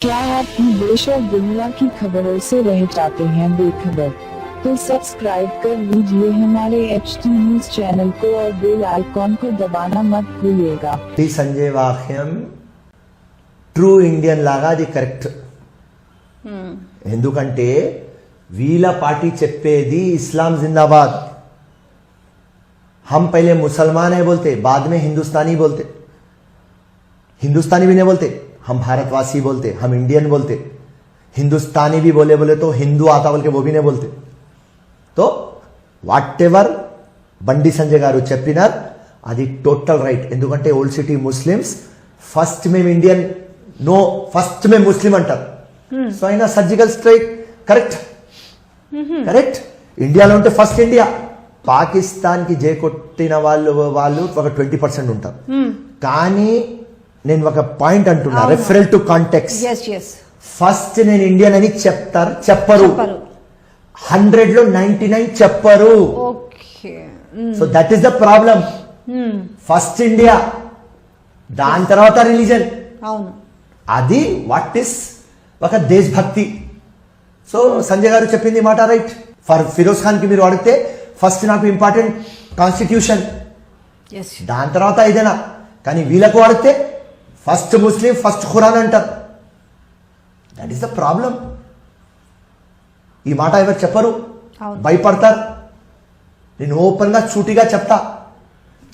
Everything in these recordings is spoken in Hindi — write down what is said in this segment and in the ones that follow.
क्या आप देश और दुनिया की खबरों से रह जाते हैं बेखबर? तो सब्सक्राइब कर लीजिए हमारे HT न्यूज चैनल को और बेल आइकॉन को दबाना मत भूलिएगा। సంజయ్ వాక్యం ట్రూ ఇండియన్ లాగా అది కరెక్ట్. ఎందుకంటే వీళ్ళ పార్టీ చెప్పేది इस्लाम जिंदाबाद. हम पहले मुसलमान है बोलते, बाद में हिंदुस्तानी बोलते. हिंदुस्तानी भी नहीं बोलते, हम भारतवासी बोलते, हम इंडियन बोलते. हिंदुस्तानी भी बोले तो हिंदू आता बोल के वो भी नहीं बोलते. तो వాట్ ఎవర్ బండి సంజయ్ గారు చెప్పినారు అది టోటల్ రైట్. ఎందుకంటే ఓల్డ్ సిటీ ముస్లిమ్స్ ఫస్ట్ మేము ఇండియన్, నో ఫస్ట్ మేము ముస్లిం అంటారు. సో అయినా సర్జికల్ స్ట్రైక్ కరెక్ట్ కరెక్ట్. ఇండియాలో ఉంటే ఫస్ట్ ఇండియా. పాకిస్తాన్ కి జై కొట్టిన వాళ్ళు ఒక 20% ఉంటారు. కానీ నేను ఒక పాయింట్ అంటున్నా, రెఫరల్ టు కాంటెక్స్ట్. ఫస్ట్ నేను ఇండియన్ అని చెప్తారు, చెప్పరు. 100 లో 99 చెప్పరు. So that is the problem. First India, దాని తర్వాత రిలీజన్. అది వాట్ ఇస్ ఒక దేశభక్తి. సో సంజయ్ గారు చెప్పింది మాట రైట్. ఫర్ ఫిరోజ్ ఖాన్ కి మీరు అడిగితే ఫస్ట్ నాకు ఇంపార్టెంట్ కాన్స్టిట్యూషన్, దాని తర్వాత ఏదైనా. కానీ వీళ్ళకు అడిగితే ఫస్ట్ ముస్లిం, ఫస్ట్ ఖురాన్ అంటారు. That is the problem. ఈ మాట ఎవరు చెప్పరు, భయపడతారు. నేను ఓపెన్ గా చూటిగా చెప్తా.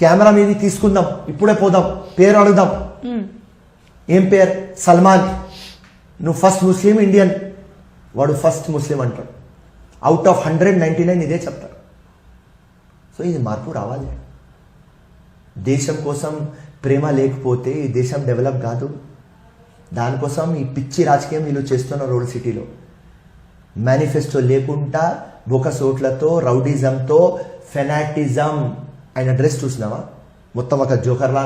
కెమెరా మీద తీసుకుందాం, ఇప్పుడే పోదాం, పేరు అడుగుదాం. ఏం పేరు? సల్మాన్. నువ్వు ఫస్ట్ ముస్లిం ఇండియన్, వాడు ఫస్ట్ ముస్లిం అంటాడు. అవుట్ ఆఫ్ 199 ఇదే చెప్తారు. సో ఇది మార్పు రావాలి. దేశం కోసం ప్రేమ లేకపోతే ఈ దేశం డెవలప్ కాదు. దానికోసం ఈ పిచ్చి రాజకీయం వీళ్ళు చేస్తున్నారు రోడ్ సిటీలో. మేనిఫెస్టో లేకుండా బొకసోట్లతో, రౌడిజంతో, ఫెనాటిజం. ఆయన డ్రెస్ చూసినావా? మొత్తం ఒక జోకర్లా.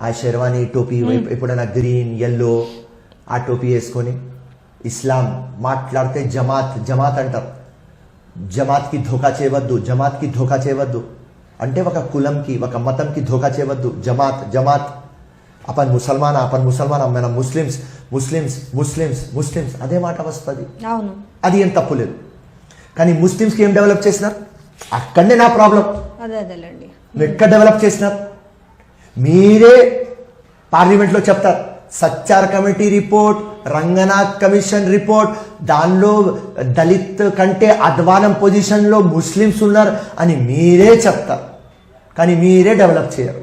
ఆ షెర్వానీ టోపీ, ఎప్పుడైనా గ్రీన్ ఎల్లో ఆ టోపీ వేసుకొని. ఇస్లాం మాట్లాడితే జమాత్ జమాత్ అంటారు. జమాత్కి ధోకా చేయవద్దు, జమాత్కి ధోకా చేయవద్దు అంటే ఒక కులంకి, ఒక మతంకి ధోకా చేయవద్దు. జమాత్ జమాత్. अपन मुसलमान మన ముస్లిమ్స్ ముస్లిమ్స్ ముస్లిమ్స్ ముస్లిమ్స్ అదే మాట వస్తుంది. అది ఏం తప్పు లేదు. కానీ ముస్లిమ్స్ కి ఏం డెవలప్ చేసినారు? అక్కడనే నా ప్రాబ్లం. నువ్వు ఎక్కడ డెవలప్ చేసినారు? మీరే పార్లమెంట్ లో చెప్తారు Sachar committee report, Ranganath commission report, దానిలో దళిత్ కంటే అధ్వానం పొజిషన్ లో ముస్లిమ్స్ ఉన్నారు అని మీరే చెప్తారు. కానీ మీరే డెవలప్ చేయరు.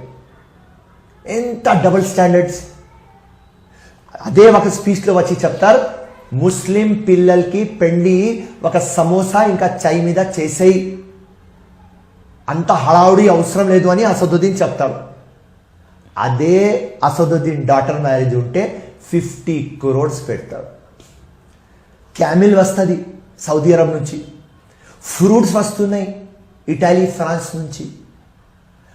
ఎంత డబుల్ స్టాండర్డ్స్. అదే ఒక స్పీచ్ లో వచ్చి చెప్తారు ముస్లిం పిల్లలకి పెళ్లి ఒక సమోసా ఇంకా చై మీద చేసేయి, అంత హడావుడి అవసరం లేదు అని అసదుద్దీన్ చెప్తాడు. అదే అసదుద్దీన్ డాటర్ మ్యారేజ్ ఉంటే 50 crores పెడతాడు. క్యామిల్ వస్తుంది సౌదీ అరబ్ నుంచి, ఫ్రూట్స్ వస్తున్నాయి ఇటలీ, ఫ్రాన్స్ నుంచి.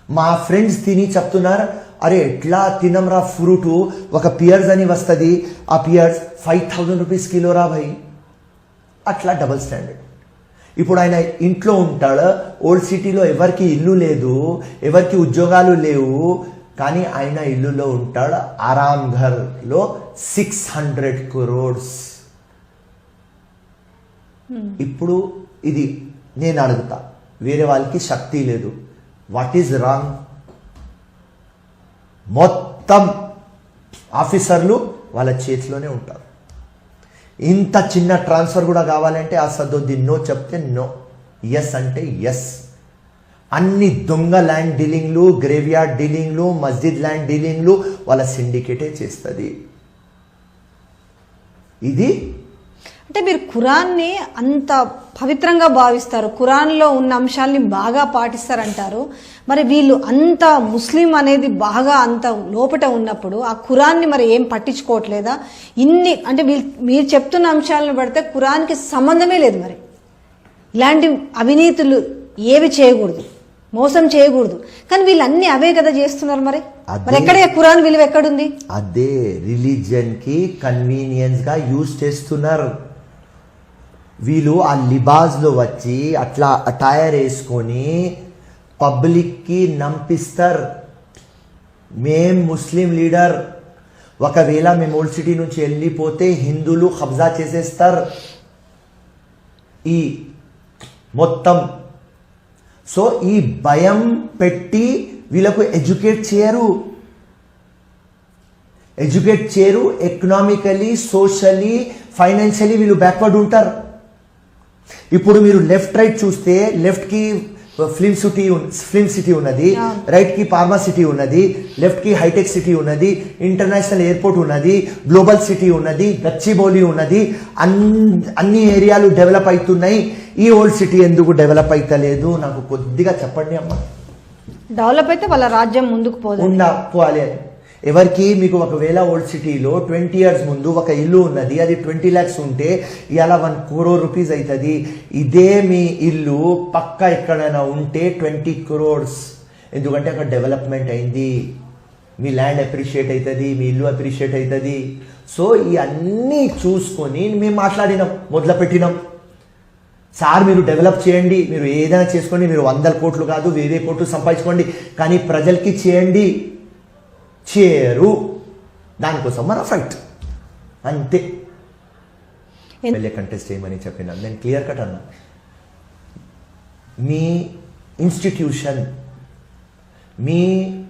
మా ఫ్రెండ్స్ తిని చెప్తున్నారు, అరే ఎట్లా తినమ్రా ఫ్రూట్, ఒక పియర్స్ అని వస్తుంది, ఆ పియర్స్ 5000 rupees కిలో రా భయ్. అట్లా డబుల్ స్టాండర్డ్. ఇప్పుడు ఆయన ఇంట్లో ఉంటాడు. ఓల్డ్ సిటీలో ఎవరికి ఇల్లు లేదు, ఎవరికి ఉద్యోగాలు లేవు. కానీ ఆయన ఇల్లులో ఉంటాడు. ఆరామ్ ఘర్ లో 600 crores. ఇప్పుడు ఇది నేను అడుగుతా, వేరే వాళ్ళకి శక్తి లేదు. What is wrong? మొత్తం ఆఫీసర్లు వాళ్ళ చేతిలోనే ఉంటారు. ఇంత చిన్న ట్రాన్స్ఫర్ కూడా కావాలంటే అసదుద్దీన్ నో చెప్తే నో, ఎస్ అంటే ఎస్. అన్ని దొంగ ల్యాండ్ డీలింగ్లు, గ్రేవ్యార్డ్ డీలింగ్లు, మస్జిద్ ల్యాండ్ డీలింగ్లు వాళ్ళ సిండికేటే చేస్తుంది. ఇది అంటే మీరు ఖురాన్ని అంత పవిత్రంగా భావిస్తారు, ఖురాన్లో ఉన్న అంశాల్ని బాగా పాటిస్తారంటారు. మరి వీళ్ళు అంత ముస్లిం అనేది బాగా అంత లోపట ఉన్నప్పుడు ఆ ఖురాన్ని మరి ఏం పట్టించుకోవట్లేదా? ఇన్ని అంటే మీరు చెప్తున్న అంశాలను పడితే ఖురాన్కి సంబంధమే లేదు. మరి ఇలాంటి అవినీతులు ఏవి చేయకూడదు, మోసం చేయకూడదు. కానీ వీళ్ళు అన్ని అవే కదా చేస్తున్నారు. మరి ఎక్కడే ఖురాన్ విలువ ఎక్కడుంది? అదే రిలీజియన్ కి కన్వీనియన్స్ గా యూజ్ చేస్తున్నారు వీళ్ళు. ఆ లిబాస్ లో వచ్చి అట్లా అటైర్ వేసుకొని పబ్లిక్ కి నంపిస్తారు, మేం ముస్లిం లీడర్, ఒకవేళ మేము ఓల్డ్ సిటీ నుంచి వెళ్ళిపోతే హిందువులు కబ్జా చేసేస్తారు ఈ మొత్తం. సో ఈ భయం పెట్టి వీళ్ళకు ఎడ్యుకేట్ చేయరు, ఎకనామికలీ, సోషలీ, ఫైనాన్షియలీ వీళ్ళు బ్యాక్వర్డ్ ఉంటారు. ఇప్పుడు మీరు లెఫ్ట్ రైట్ చూస్తే లెఫ్ట్ కి ఫిల్మ్ సిటీ ఉన్నది, రైట్ కి ఫార్మా సిటీ ఉన్నది, లెఫ్ట్ కి హైటెక్ సిటీ ఉన్నది, ఇంటర్నేషనల్ ఎయిర్పోర్ట్ ఉన్నది, గ్లోబల్ సిటీ ఉన్నది, గచ్చిబౌలి ఉన్నది, అన్ని ఏరియాలు డెవలప్ అవుతున్నాయి. ఈ ఓల్డ్ సిటీ ఎందుకు డెవలప్ అవుతలేదు నాకు కొద్దిగా చెప్పండి అమ్మా. డెవలప్ అయితే వాళ్ళ రాజ్యం ముందుకు పోవాలి. ఎవరికి మీకు ఒకవేళ ఓల్డ్ సిటీలో 20 years ముందు ఒక ఇల్లు ఉన్నది, అది 20 lakhs ఉంటే ఇవాళ 1 crore rupees అవుతుంది. ఇదే మీ ఇల్లు పక్క ఎక్కడైనా ఉంటే 20 crores, ఎందుకంటే అక్కడ డెవలప్మెంట్ అయింది, మీ ల్యాండ్ అప్రిషియేట్ అవుతుంది, మీ ఇల్లు అప్రిషియేట్ అవుతుంది. సో ఇవన్నీ చూసుకొని మేము మాట్లాడినాం, మొదలుపెట్టినాం. సార్ మీరు డెవలప్ చేయండి, మీరు ఏదైనా చేసుకోండి, మీరు 100 కోట్లు కాదు 1000 కోట్లు సంపాదించుకోండి, కానీ ప్రజలకి చేయండి. చేయరు, దానికోసం మన ఫైట్ అంతే. వెళ్ళే కంటెస్ట్ చేయమని చెప్పినా నేను క్లియర్ కట్ అన్నా. మీ ఇన్స్టిట్యూషన్, మీ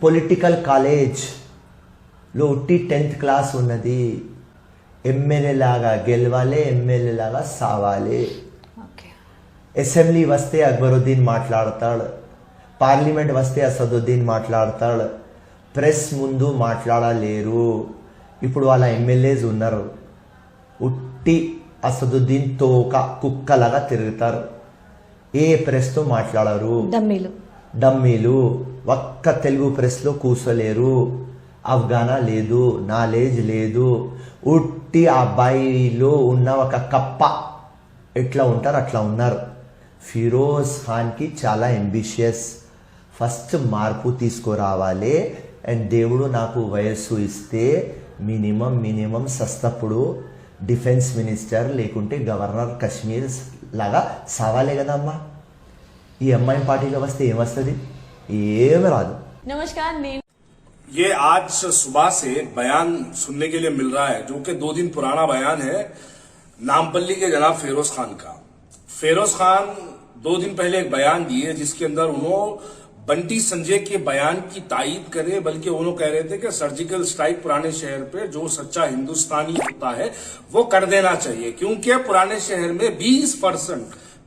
పొలిటికల్ కాలేజ్లో ఉట్టి 10th క్లాస్ ఉన్నది. ఎమ్మెల్యే లాగా గెలవాలి, ఎమ్మెల్యే లాగా సావాలి. అసెంబ్లీ వస్తే అక్బరుద్దీన్ మాట్లాడతాడు, పార్లమెంట్ వస్తే అసదుద్దీన్ మాట్లాడతాడు, ప్రెస్ ముందు మాట్లాడలేరు. ఇప్పుడు వాళ్ళ ఎమ్మెల్యేస్ ఉన్నారు, ఉట్టి అసదుద్దీన్ తోక కుక్కలాగా తిరుగుతారు, ఏ ప్రెస్తో మాట్లాడరు, డమ్మీలు. ఒక్క తెలుగు ప్రెస్లో కూర్చోలేరు, అవగాహన లేదు, నాలెడ్జ్ లేదు, ఉట్టి అబ్బాయిలో ఉన్న ఒక కప్ప ఎట్లా ఉంటారు అట్లా ఉన్నారు. ఫిరోజ్ ఖాన్కి చాలా అంబిషియస్, ఫస్ట్ మార్పు తీసుకురావాలి. అండ్ దేవుడు నాకు వయస్సు ఇస్తే మినిమం సస్తప్పుడు డిఫెన్స్ మినిస్టర్ లేకుంటే గవర్నర్ కశ్మీర్ లాగా సావాలే కదమ్మా. ఈ అమ్మాయి పార్టీలో వస్తే ఏమొస్తుంది? ఏమి రాదు. नमस्कार ये आज सुबह से एक बयान सुनने के लिए मिल रहा है जो कि 2 दिन पुराना बयान है नामपल्ली के जनाब फिरोज खान का। फिरोज खान 2 दिन पहले एक बयान दिए जिसके अंदर उन्होंने बंटी संजय के बयान की तायीद करे, बल्कि उन्होंने कह रहे थे कि सर्जिकल स्ट्राइक पुराने शहर पे जो सच्चा हिंदुस्तानी होता है वो कर देना चाहिए, क्योंकि पुराने शहर में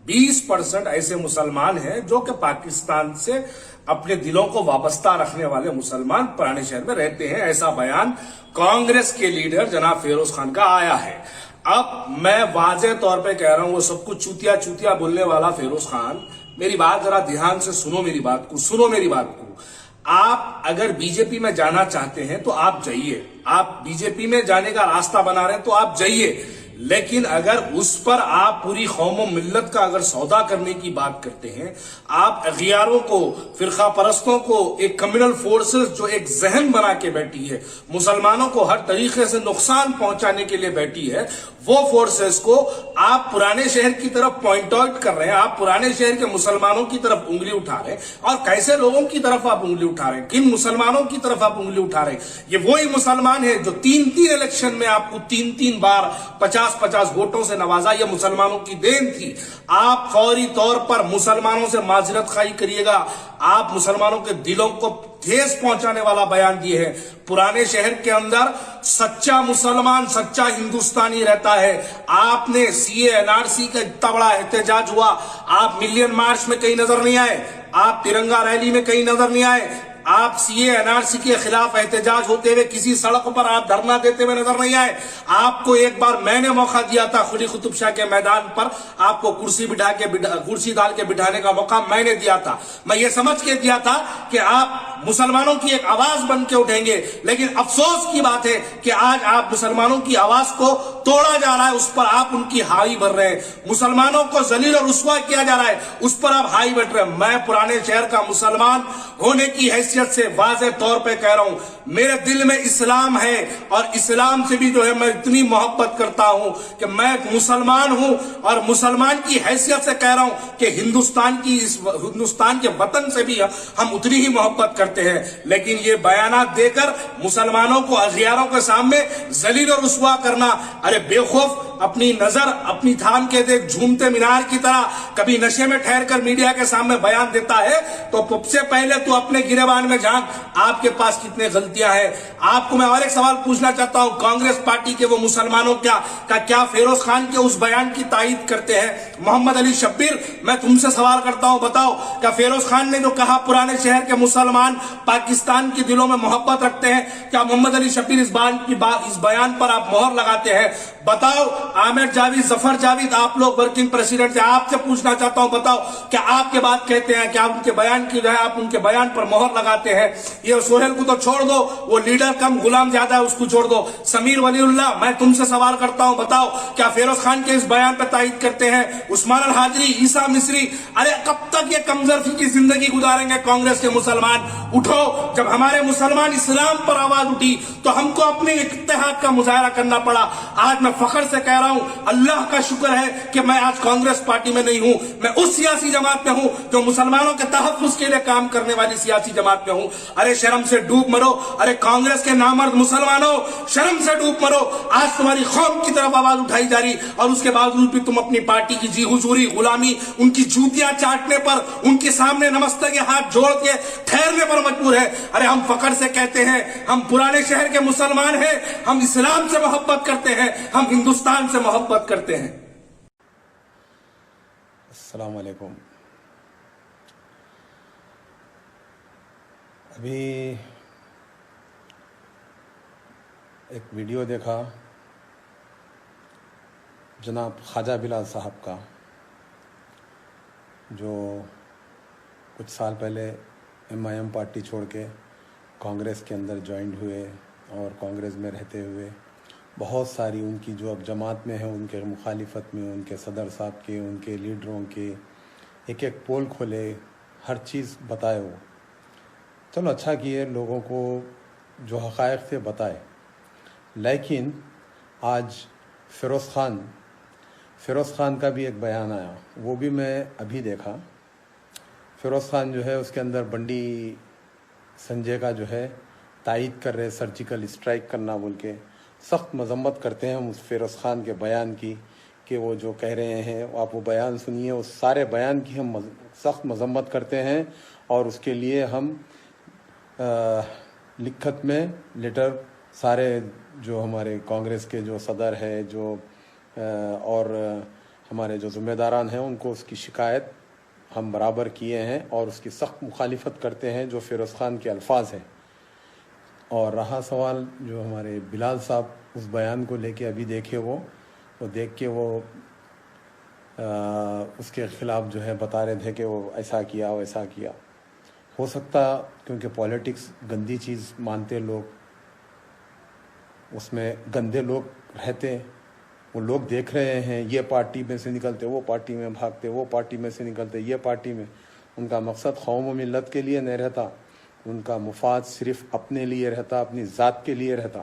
20% ऐसे मुसलमान हैं जो कि पाकिस्तान से अपने दिलों को वाबस्ता रखने वाले मुसलमान पुराने शहर में रहते हैं। ऐसा बयान कांग्रेस के लीडर जनाब फिरोज खान का आया है। अब मैं वाजे तौर पे कह रहा हूं, वो सब कुछ चूतिया बोलने वाला फिरोज खान, मेरी बात जरा ध्यान से सुनो, मेरी बात को। आप अगर बीजेपी में जाना चाहते हैं तो आप जाइए, आप बीजेपी में जाने का रास्ता बना रहे हैं तो आप जाइए, लेकिन अगर उस पर आप पूरी कौम व मिल्लत का अगर सौदा करने की बात करते हैं, आप अगियारों को, फिरका परस्तों को, एक कम्युनल फोर्सेस जो एक जहन बना के बैठी है, मुसलमानों को हर तरीके से नुकसान पहुंचाने के लिए बैठी है, वो फोर्सेस को आप पुराने शहर की तरफ पॉइंट आउट कर रहे हैं, आप पुराने शहर के मुसलमानों की तरफ उंगली उठा रहे हैं। और कैसे लोगों की तरफ आप उंगली उठा रहे हैं, किन मुसलमानों की तरफ आप उंगली उठा रहे हैं? ये वही मुसलमान है जो 3 इलेक्शन में आपको 3 बार 50 वोटों से नवाजा। ये मुसलमानों की देन थी। आप फौरी तौर पर मुसलमानों से माजरत खाई करिएगा। आप मुसलमानों के दिलों को ठेस पहुंचाने वाला बयान दिए हैं। पुराने शहर के अंदर सच्चा मुसलमान, सच्चा हिंदुस्तानी रहता है। आपने सीए एनआरसी का इतना बड़ा एहतजाज हुआ, आप मिलियन मार्च में कहीं नजर नहीं आए, आप तिरंगा रैली में कहीं नजर नहीं आए, आप सीए एनआरसी के खिलाफ एहतजाज होते हुए किसी सड़क पर आप धरना देते हुए नजर नहीं आए। आपको एक बार मैंने मौका दिया था खुली कुतुब शाह के मैदान पर, आपको कुर्सी डाल के बिठाने का मौका मैंने दिया था। मैं ये समझ के दिया था कि आप मुसलमानों की एक आवाज बन के उठेंगे, लेकिन अफसोस की बात है कि आज आप मुसलमानों की आवाज को तोड़ा जा रहा है, उस पर आप उनकी हावी भर रहे हैं। मुसलमानों को जलील और रुस्वा किया जा रहा है, उस पर आप हाई बैठ रहे हैं। मैं पुराने शहर का मुसलमान होने की हैसियत हैसियत से वाज़े तौर पे कह रहा हूं, मेरे दिल में इस्लाम है और इस्लाम से भी जो है मैं इतनी मोहब्बत करता हूं कि मैं मुसलमान हूं और मुसलमान की हैसियत से कह रहा हूं कि हिंदुस्तान के वतन से भी हम उतनी ही मोहब्बत करते हैं। लेकिन ये बयानात देकर मुसलमानों को अगियारों के सामने जलील और रुस्वा करना, अरे बेखौफ अपनी नजर अपनी थाम के देख झूमते मीनार की तरह कभी नशे में ठहर कर मीडिया के सामने बयान देता है तो सबसे पहले तो अपने गिरेबान में झांक, आपके पास कितने गलतियां हैं। आपको मैं और एक सवाल पूछना चाहता हूं, कांग्रेस पार्टी के वो मुसलमानों क्या फिरोज खान के उस बयान की तायीद करते हैं? मोहम्मद अली शब्बीर, मैं तुमसे सवाल करता हूं, बताओ क्या फिरोज खान ने जो कहा पुराने शहर के मुसलमान पाकिस्तान के दिलों में मोहब्बत रखते हैं, क्या मोहम्मद अली शब्बीर इस बयान पर आप मोहर लगाते हैं? बताओ आमिर जावेद, जफर जावेद, आप लोग वर्किंग प्रेसिडेंट हैं, आपसे पूछना चाहता हूं, बताओ क्या आपके बात कहते हैं, क्या उनके बयान की जो है आप उनके बयान पर मोहर लगाते हैं? ये सोहेल को तो छोड़ दो, वो लीडर कम गुलाम ज्यादा है, उसको छोड़ दो। समीर वलीउल्लाह, मैं तुमसे सवाल करता हूं, बताओ क्या फिरोज खान के इस बयान पर तायीद करते हैं? उस्मान अल हाजरी, ईसा मिस्री, अरे कब तक ये कमजोरी की जिंदगी गुजारेंगे कांग्रेस के मुसलमान? उठो, जब हमारे मुसलमान इस्लाम पर आवाज उठी तो हमको अपने इत्तेहाद का मुजाहरा करना पड़ा। आज मैं फख्र से कह रहा हूं, अल्लाह का शुक्र है कि मैं आज कांग्रेस पार्टी में नहीं हूं, मैं उस सियासी जमात में हूं जो मुसलमानों के तहफ्फुज के लिए काम करने वाली सियासी जमात में हूं। अरे शर्म से डूब मरो, अरे कांग्रेस के नामर्द मुसलमानों, शर्म से डूब मरो। आज तुम्हारी कौम की तरफ आवाज उठाई जा रही और उसके बावजूद भी तुम अपनी पार्टी की जी हुजूरी, गुलामी, उनकी जूतियां चाटने पर, उनके सामने नमस्ते के हाथ जोड़ के ठहरने पर मजबूर है। अरे हम फख्र से कहते हैं, हम पुराने शहर के मुसलमान हैं, हम इस्लाम से मोहब्बत करते हैं, हम हिंदुस्तान से मोहब्बत करते हैं। अस्सलाम वालेकुम। अभी एक वीडियो देखा जनाब ख्वाजा बिलाल साहब का, जो कुछ साल पहले MIM पार्टी छोड़ के कांग्रेस के अंदर ज्वाइन हुए और कांग्रेस में रहते हुए बहुत सारी उनकी जो अब जमात में है उनके मुखालिफत में उनके सदर साहब के, उनके लीडरों के एक एक पोल खोले, हर चीज़ बताए। वो चलो अच्छा किए, लोगों को जो हक़ाइक़ थे बताए। लेकिन आज फ़िरोज़ ख़ान का भी एक बयान आया, वो भी मैं अभी देखा। फ़िरोज़ ख़ान जो है उसके अंदर बंडी संजय का जो है तायीद कर रहे, सर्जिकल स्ट्राइक करना बोल के सख्त मजम्मत करते हैं हम उस फ़िरोज़ ख़ान के बयान की, कि वो जो कह रहे हैं, आप वो बयान सुनिए, उस सारे बयान की हम सख्त मजम्मत करते हैं और उसके लिए हम लिखत में लेटर सारे जो हमारे कांग्रेस के जो सदर है जो और हमारे जो ज़िम्मेदारान हैं उनको उसकी शिकायत हम बराबर किए हैं और उसकी सख्त मुखालिफत करते हैं जो फ़िरोज़ ख़ान के अल्फाज हैं। और रहा सवाल जो हमारे बिलाल साहब उस बयान को लेके अभी देखे, वो देख के वो उसके ख़िलाफ़ जो है बता रहे थे कि वो ऐसा किया वैसा किया। हो सकता क्योंकि पॉलिटिक्स गंदी चीज़ मानते लोग, उसमें गंदे लोग रहते, वो लोग देख रहे हैं, ये पार्टी में से निकलते वो पार्टी में भागते, वो पार्टी में से निकलते ये पार्टी में। उनका मकसद कौम व मिल्लत के लिए नहीं रहता, उनका मुफाद सिर्फ अपने लिए रहता, अपनी ज़ात के लिए रहता।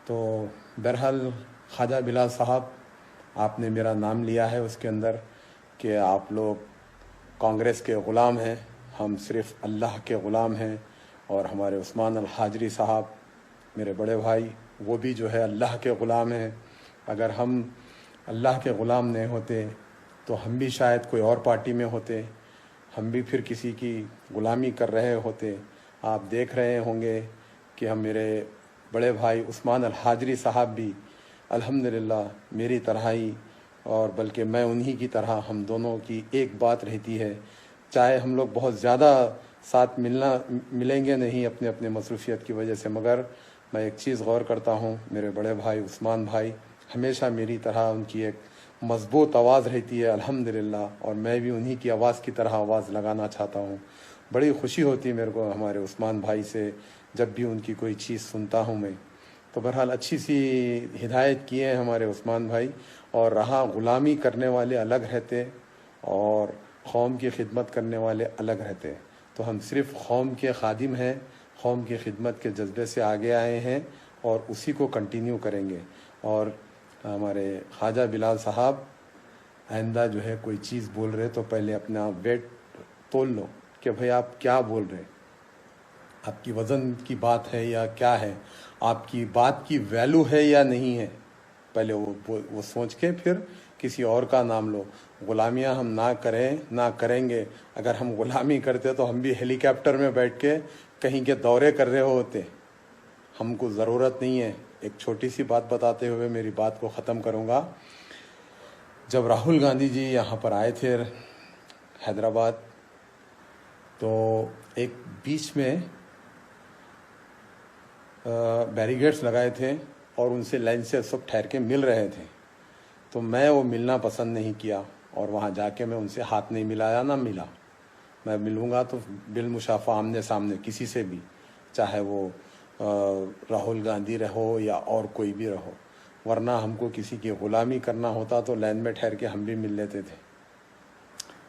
तो बहरहाल ख्वाजा बिलाल साहब, आपने मेरा नाम लिया है उसके अंदर कि आप लोग कांग्रेस के ग़ुलाम हैं, हम सिर्फ अल्लाह के ग़ुलाम हैं। और हमारे उस्मान अल हाजरी साहब मेरे बड़े भाई, वो भी जो है अल्लाह के ग़ुलाम हैं। अगर हम अल्लाह के ग़ुलाम नहीं होते तो हम भी शायद कोई और पार्टी में होते, हम भी फिर किसी की ग़ुलामी कर रहे होते। आप देख रहे होंगे कि हम मेरे बड़े भाई उस्मान अल हाजरी साहब भी अल्हम्दुलिल्लाह मेरी तरह ही, और बल्कि मैं उन्हीं की तरह, हम दोनों की एक बात रहती है। चाहे हम लोग बहुत ज़्यादा साथ मिलेंगे नहीं अपने अपने मसरूफ़ियत की वजह से, मगर मैं एक चीज़ गौर करता हूँ, मेरे बड़े भाई उस्मान भाई हमेशा मेरी तरह, उनकी एक मज़बूत आवाज़ रहती है अल्हम्दुलिल्लाह, और मैं भी उन्हीं की आवाज़ की तरह आवाज़ लगाना चाहता हूँ। बड़ी खुशी होती है मेरे को हमारे उस्मान भाई से जब भी उनकी कोई चीज़ सुनता हूँ मैं। तो बहरहाल अच्छी सी हिदायत किए हैं हमारे उस्मान भाई। और रहा ग़ुलामी करने वाले अलग रहते और कौम की खिदमत करने वाले अलग रहते। तो हम सिर्फ कौम के खादिम हैं, कौम की खिदमत के जज्बे से आगे आए हैं और उसी को कंटिन्यू करेंगे। और हमारे ख्वाजा बिलाल साहब, आइंदा जो है कोई चीज़ बोल रहे तो पहले अपना वेट तोल लो कि भाई आप क्या बोल रहे, आपकी वज़न की बात है या क्या है, आपकी बात की वैल्यू है या नहीं है। पहले वो सोच के फिर किसी और का नाम लो। गुलामियाँ हम ना करें, ना करेंगे। अगर हम गुलामी करते तो हम भी हेलीकॉप्टर में बैठ के कहीं के दौरे कर रहे होते। हमको ज़रूरत नहीं है। एक छोटी सी बात बताते हुए मेरी बात को ख़त्म करूँगा। जब राहुल गांधी जी यहाँ पर आए थे हैदराबाद, तो एक बीच में बैरिकेड्स लगाए थे और उनसे लाइन से सब ठहर के मिल रहे थे। तो मैं वो मिलना पसंद नहीं किया और वहाँ जाके मैं उनसे हाथ नहीं मिलाया, ना मिला। मैं मिलूँगा तो बिल मुशाफा आमने सामने किसी से भी, चाहे वो राहुल गांधी रहो या और कोई भी रहो। वरना हमको किसी की ग़ुलामी करना होता तो लाइन में ठहर के हम भी मिल लेते थे।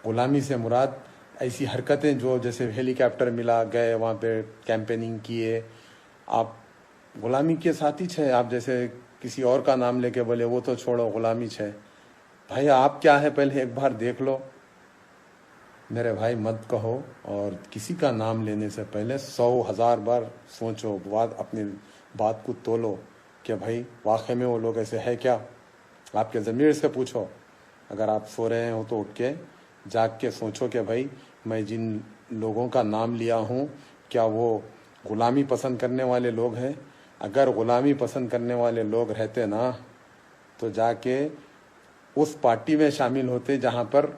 ग़ुलामी से मुराद ऐसी हरकतें जो जैसे हेलीकॉप्टर मिला, गए वहाँ पे कैंपेनिंग किए, आप ग़ुलामी के साथी छे। आप जैसे किसी और का नाम लेके बोले वो तो छोड़ो, ग़ुलामी छे। भाई आप क्या है पहले एक बार देख लो। मेरे भाई मत कहो, और किसी का नाम लेने से पहले 100,000 बार सोचो, अपनी बात को तोलो कि भाई वाकई में वो लोग ऐसे है क्या। आपके ज़मीर से पूछो। अगर आप सो रहे हो तो उठ के जाग के सोचो कि भाई मैं जिन लोगों का नाम लिया हूँ क्या वो ग़ुलामी पसंद करने वाले लोग हैं। अगर ग़ुलामी पसंद करने वाले लोग रहते ना तो जाके उस पार्टी में शामिल होते जहाँ पर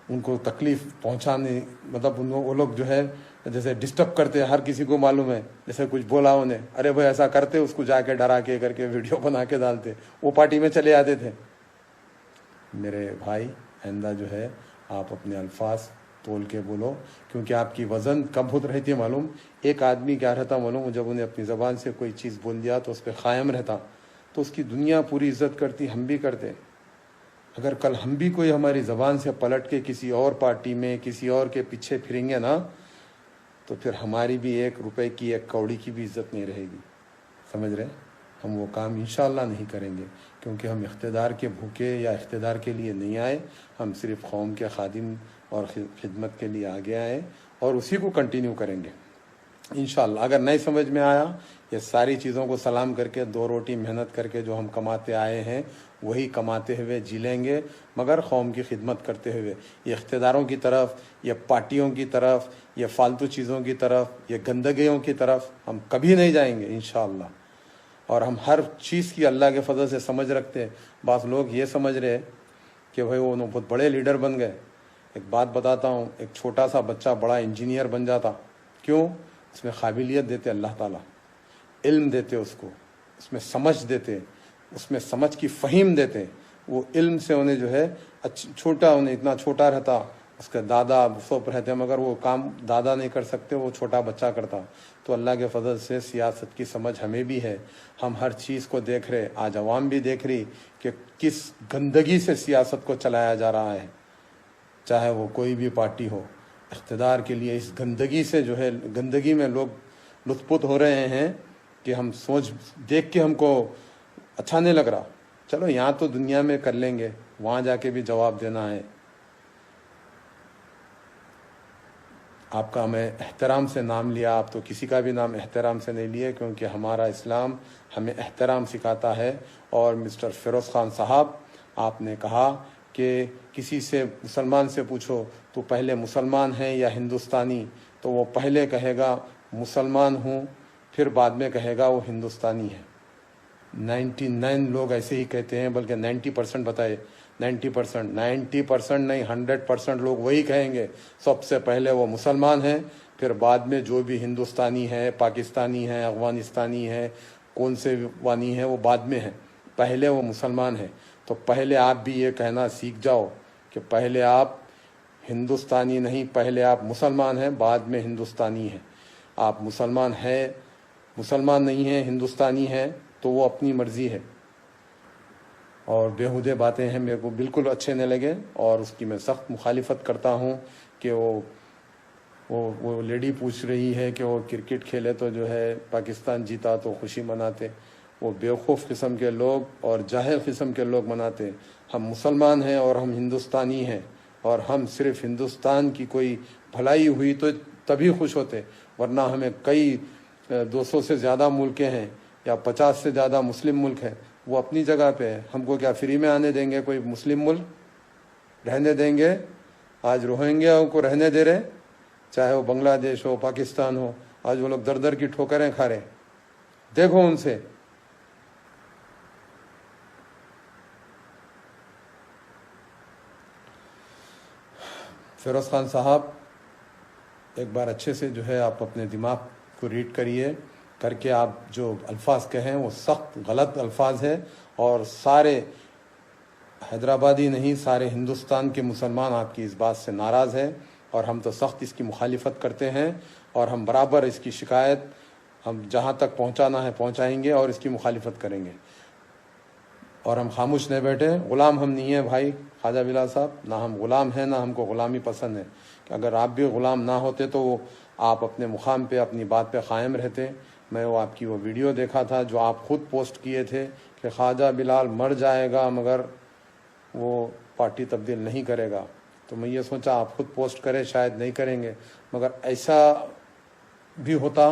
उनको तकलीफ़ पहुँचाने, मतलब वो लोग जो है जैसे डिस्टर्ब करते, हर किसी को मालूम है। जैसे कुछ बोला उन्हें, अरे भाई ऐसा करते, उसको जाके डरा के करके वीडियो बना के डालते, वो पार्टी में चले आते थे। मेरे भाई आइंदा जो है आप अपने अल्फाज तोल के बोलो, क्योंकि आपकी वज़न कब होती रहती है मालूम। एक आदमी क्या रहता मालूम, जब उन्हें अपनी ज़बान से कोई चीज़ बोल दिया तो उस पर क़ायम रहता, तो उसकी दुनिया पूरी इज्जत करती, हम भी करते। अगर कल हम भी कोई हमारी ज़बान से पलट के किसी और पार्टी में किसी और के पीछे फिरेंगे ना, तो फिर हमारी भी 1 रुपए की 1 कौड़ी की भी इज्जत नहीं रहेगी। समझ रहे? हम वो काम इंशाअल्लाह नहीं करेंगे, क्योंकि हम इख्तिदार के भूखे या इख्तिदार के लिए नहीं आए। हम सिर्फ कौम के खादिम और खिदमत के लिए आगे आए और उसी को कंटिन्यू करेंगे इंशाअल्लाह। अगर नहीं समझ में आया, ये सारी चीज़ों को सलाम करके 2 रोटी मेहनत करके जो हम कमाते आए हैं वही कमाते हुए जी लेंगे, मगर कौम की खिदमत करते हुए। ये इख्तिदारों की तरफ, ये पार्टियों की तरफ, ये फालतू चीज़ों की तरफ, ये गंदगियों की तरफ हम कभी नहीं जाएंगे इंशाअल्लाह। और हम हर चीज़ की अल्लाह के फजल से समझ रखते हैं। बास लोग ये समझ रहे कि भाई वो बहुत बड़े लीडर बन गए। एक बात बताता हूँ, एक छोटा सा बच्चा बड़ा इंजीनियर बन जाता, क्यों? उसमें काबिलियत देते अल्लाह ताला, इल्म देते उसको, उसमें समझ देते, उसमें समझ की फ़हीम देते। वो इल्म से उन्हें जो है छोटा, उन्हें इतना छोटा रहता, उसके दादा सब रहते, मगर वो काम दादा नहीं कर सकते, वो छोटा बच्चा करता। तो अल्लाह के फजल से सियासत की समझ हमें भी है। हम हर चीज़ को देख रहे, आज अवाम भी देख रही कि किस गंदगी से सियासत को चलाया जा रहा है, चाहे वो कोई भी पार्टी हो। इख्तिदार के लिए इस गंदगी से जो है, गंदगी में लोग लुत्फुत हो रहे हैं कि हम सोच देख के हमको अच्छा नहीं लग रहा। चलो यहाँ तो दुनिया में कर लेंगे, वहाँ जाके भी जवाब देना है। आपका मैं एहतराम से नाम लिया, आप तो किसी का भी नाम एहतराम से नहीं लिए, क्योंकि हमारा इस्लाम हमें एहतराम सिखाता है। और मिस्टर फ़िरोज़ ख़ान साहब, आपने कहा कि किसी से मुसलमान से पूछो तो पहले मुसलमान है या हिंदुस्तानी, तो वो पहले कहेगा मुसलमान हूँ, फिर बाद में कहेगा वो हिंदुस्तानी है। 99 लोग ऐसे ही कहते हैं, बल्कि 90% बताए, 90% नहीं 100% लोग वही कहेंगे। सबसे पहले वो मुसलमान हैं, फिर बाद में जो भी हिंदुस्तानी है, पाकिस्तानी है, अफगानिस्तानी है, कौन से वानी है, वो बाद में है, पहले वो मुसलमान है। तो पहले आप भी ये कहना सीख जाओ कि पहले आप हिंदुस्तानी नहीं, पहले आप मुसलमान हैं, बाद में हिंदुस्तानी हैं। आप मुसलमान है, मुसलमान नहीं है, हिंदुस्तानी है, तो वो अपनी मर्ज़ी है। और बेहुदे बातें हैं, मेरे को बिल्कुल अच्छे नहीं लगे और उसकी मैं सख्त मुखालिफत करता हूँ कि वो लेडी पूछ रही है कि वो क्रिकेट खेले तो जो है पाकिस्तान जीता तो खुशी मनाते, वो बेवकूफ़ किस्म के लोग और जाहिल किस्म के लोग मनाते। हम मुसलमान हैं और हम हिंदुस्तानी हैं, और हम सिर्फ हिंदुस्तान की कोई भलाई हुई तो तभी खुश होते, वरना हमें कई 200 से ज़्यादा मुल्क हैं या 50 से ज़्यादा मुस्लिम मुल्क हैं, वो अपनी जगह पे है। हमको क्या फ्री में आने देंगे कोई मुस्लिम मुल्क? रहने देंगे? आज रोहिंग्या को रहने दे रहे, चाहे वो बांग्लादेश हो, पाकिस्तान हो, आज वो लोग दर दर की ठोकरें खा रहे। देखो उनसे। फिरोज खान साहब, एक बार अच्छे से जो है आप अपने दिमाग को रीड करिए, करके आप जो अल्फाज कहें वो सख्त गलत अल्फाज है, और सारे हैदराबादी नहीं सारे हिंदुस्तान के मुसलमान आपकी इस बात से नाराज़ है, और हम तो सख्त इसकी मुखालिफत करते हैं, और हम बराबर इसकी शिकायत हम जहाँ तक पहुँचाना है पहुँचाएंगे और इसकी मुखालिफत करेंगे, और हम खामोश नहीं बैठे। ग़ुलाम हम नहीं हैं भाई ख्वाजा बिलाल साहब, ना हम ग़ुलाम हैं, ना हमको ग़ुलामी पसंद है। कि अगर आप भी ग़ुलाम ना होते तो आप अपने मुकाम पे अपनी बात पे क़ायम रहते। मैं वो आपकी वो वीडियो देखा था जो आप ख़ुद पोस्ट किए थे कि ख्वाजा बिलाल मर जाएगा मगर वो पार्टी तब्दील नहीं करेगा, तो मैं ये सोचा आप खुद पोस्ट करें, शायद नहीं करेंगे, मगर ऐसा भी होता।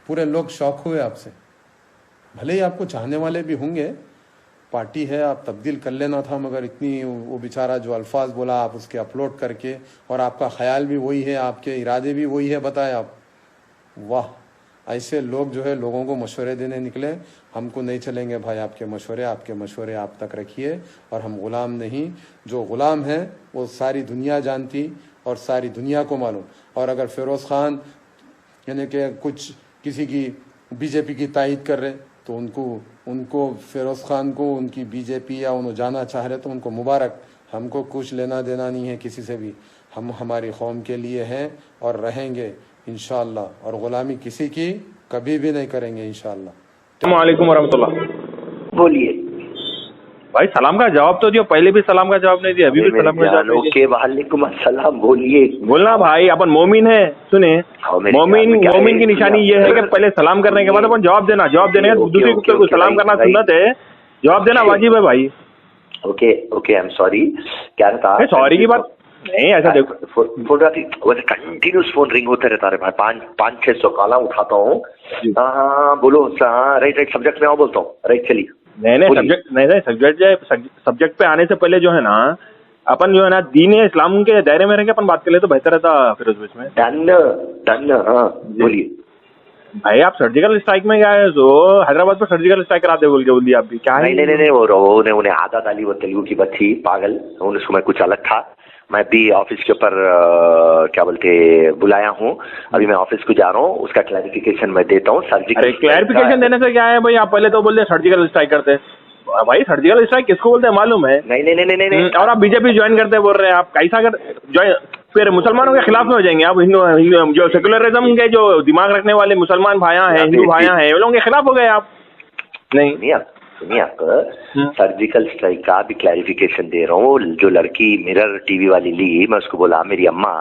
पूरे लोग शौक हुए आपसे, भले ही आपको चाहने वाले भी होंगे, पार्टी है आप तब्दील कर लेना था, मगर इतनी वो बेचारा जो अल्फाज बोला आप उसके अपलोड करके, और आपका ख्याल भी वही है, आपके इरादे भी वही है, बताए आप। वाह, ऐसे लोग जो है लोगों को मशवरे देने निकले। हमको नहीं चलेंगे भाई आपके मशवरे आप तक रखिए, और हम ग़ुलाम नहीं। जो ग़ुलाम है वो सारी दुनिया जानती और सारी दुनिया को मालूम। और अगर फिरोज़ खान यानी कि कुछ किसी की बीजेपी की तायद कर रहे तो उनको फिरोज़ खान को उनकी बीजेपी या उन्होंने जाना चाह रहे तो उनको मुबारक। हमको कुछ लेना देना नहीं है किसी से भी, हम हमारी कौम के लिए हैं और रहेंगे इंशाअल्लाह, और ग़ुलामी किसी की कभी भी नहीं करेंगे इंशाअल्लाह। अस्सलाम वालेकुम वरहमतुल्लाह। बोलिए भाई सलाम का जवाब तो दियो, पहले भी सलाम का जवाब नहीं दिया, अभी भी सलाम का जवाब नहीं दिया। ओके, वालेकुम अस्सलाम, बोलिए। बोलना भाई, अपन मोमिन है, सुने, मोमिन की निशानी ये है कि पहले सलाम करने के बाद अपन जवाब देना, जवाब देने दूसरे को सलाम करना सुन्नत है, जवाब देना वाजिब है भाई। Okay okay, I am sorry. क्या था सॉरी की बात नहीं, ऐसा देखो वैसे कंटिन्यूस फोन रिंग होते रहता है भाई, 500-600 कॉल उठाता हूँ। हाँ बोलो, राइट सब्जेक्ट में आओ, बोलता हूँ, राइट चलिए। नहीं सब्जेक्ट पे आने से पहले जो है ना, अपन जो है ना दीन इस्लाम के दायरे में रहकर अपन बात कर ले तो बेहतर रहता फिरोज भाई इसमें। डन, हाँ बोलिए। भाई आप सर्जिकल स्ट्राइक में गए तो हैदराबाद पर सर्जिकल स्ट्राइक कराते बोल के बोल दिया आप भी क्या? नहीं, वो उन्हें आदत डाली, वो तेलुगु की बच्ची पागल, उसको मैं कुछ अलग था। मैं भी ऑफिस के ऊपर क्या बोलते बुलाया हूँ, अभी मैं ऑफिस को जा रहा हूँ, उसका क्लैरिफिकेशन मैं देता हूँ। सर्जिकल क्लैरिफिकेशन देने से क्या है भाई, आप पहले तो बोलते सर्जिकल स्ट्राइक करते। भाई सर्जिकल स्ट्राइक किसको बोलते हैं मालूम है? नहीं। और आप बीजेपी ज्वाइन करते बोल रहे हैं, आप कैसा कर ज्वाइन, फिर मुसलमानों के खिलाफ में हो जाएंगे आप। हिंदू जो सेकुलरिज्म के जो दिमाग रखने वाले मुसलमान भाइयां हैं, हिंदू भाइयां हैं, उन लोगों के खिलाफ हो गए आप। नहीं सुनिए, आप सर्जिकल स्ट्राइक का भी क्लैरिफिकेशन दे रहा हूँ। जो लड़की मिरर टीवी वाली ली, मैं उसको बोला मेरी अम्मा,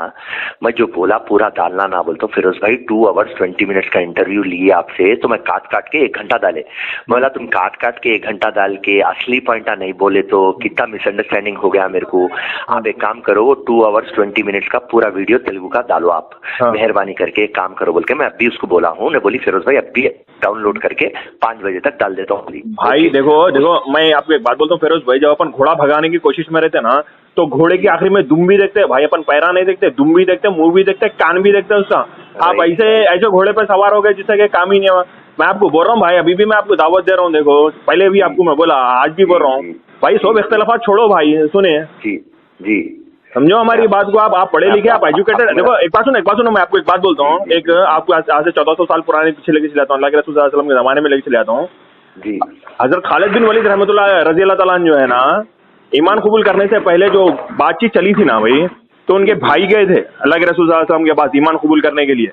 मैं जो बोला पूरा डालना ना बोलता हूँ। फिरोज भाई 2 आवर्स 20 मिनट्स का इंटरव्यू लिए आपसे, तो मैं काट के 1 घंटा डाले। मैं बोला तुम काट के 1 घंटा डाल के असली पॉइंट नहीं बोले तो कितना मिसअंडरस्टैंडिंग हो गया मेरे को। आप एक काम करो, 2 आवर्स 20 मिनट्स का पूरा वीडियो तेलुगु का डालो आप, मेहरबानी करके एक काम करो बोल के मैं अभी उसको बोला हूँ। ने बोली फिरोज भाई अभी डाउनलोड करके 5 बजे तक डाल देता हूँ। भाई देखो मैं आपको एक बात बोलता हूँ फिरोज भाई, जब अपन घोड़ा भगाने की कोशिश में रहते ना, तो घोड़े की आखिरी में दुम भी देखते हैं भाई, अपन पैरा नहीं देखते, दुम भी देखते, मुंह भी देखते, कान भी देखते उसका। आप ऐसे घोड़े पे सवार हो गए जिससे कि काम ही नहीं हुआ। मैं आपको बोल रहा हूँ भाई, अभी भी मैं आपको दावत दे रहा हूँ, देखो पहले भी आपको मैं बोला, आज भी बोल रहा हूँ भाई, सब इख्तिलाफात छोड़ो भाई, सुने जी समझो हमारी बात को। आप पढ़े लिखे, आप एजुकेटेड। देखो एक बात सुनो, मैं आपको एक बात बोलता हूँ, एक आपको आज से 1400 साल पुराने पीछे लेके चलाता हूँ, अल्लाह के रसूल सल्लल्लाहु अलैहि वसल्लम के जमाने में लेके चले आता हूँ। हजरत खालिद बिन वलीद रहमतुल्लाह रजी अल्लाह ताला जो है ना, ईमान कबूल करने से पहले जो बातचीत चली थी ना भाई, तो उनके भाई गए थे अल्लाह के रसूल सल्लल्लाहु अलैहि वसल्लम के पास ईमान कबूल करने के लिए।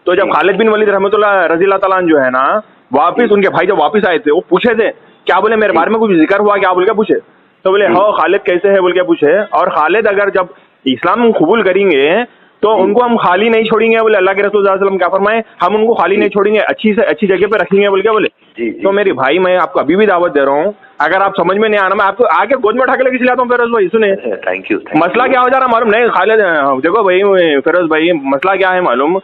तो जब खालिद बिन वलीद रहमतुल्लाह रजी अल्लाह ताला जो है ना वापिस, उनके भाई जब वापिस आए थे, वो पूछे थे क्या, बोले मेरे बारे में कुछ जिक्र हुआ क्या, बोल के पूछे। तो बोले हाँ खालिद कैसे है बोल के पूछे। और खालिद अगर जब इस्लाम कबूल करेंगे तो उनको हम खाली नहीं छोड़ेंगे बोले, अल्लाह के रसूल सल्लल्लाहु अलैहि वसल्लम क्या फरमाए, हम उनको खाली नहीं छोड़ेंगे, अच्छी से अच्छी जगह पे रखेंगे बोल के बोले। तो मेरी भाई मैं आपको अभी भी दावत दे रहा हूँ, अगर आप समझ में नहीं आना मैं आपको आके गोद में उठा के लेके चलाता हूँ। फिरोज भाई सुने, थैंक यू। मसला क्या हो जा रहा मालूम नहीं खालिद, देखो भाई फिरोज भाई मसला क्या है मालूम,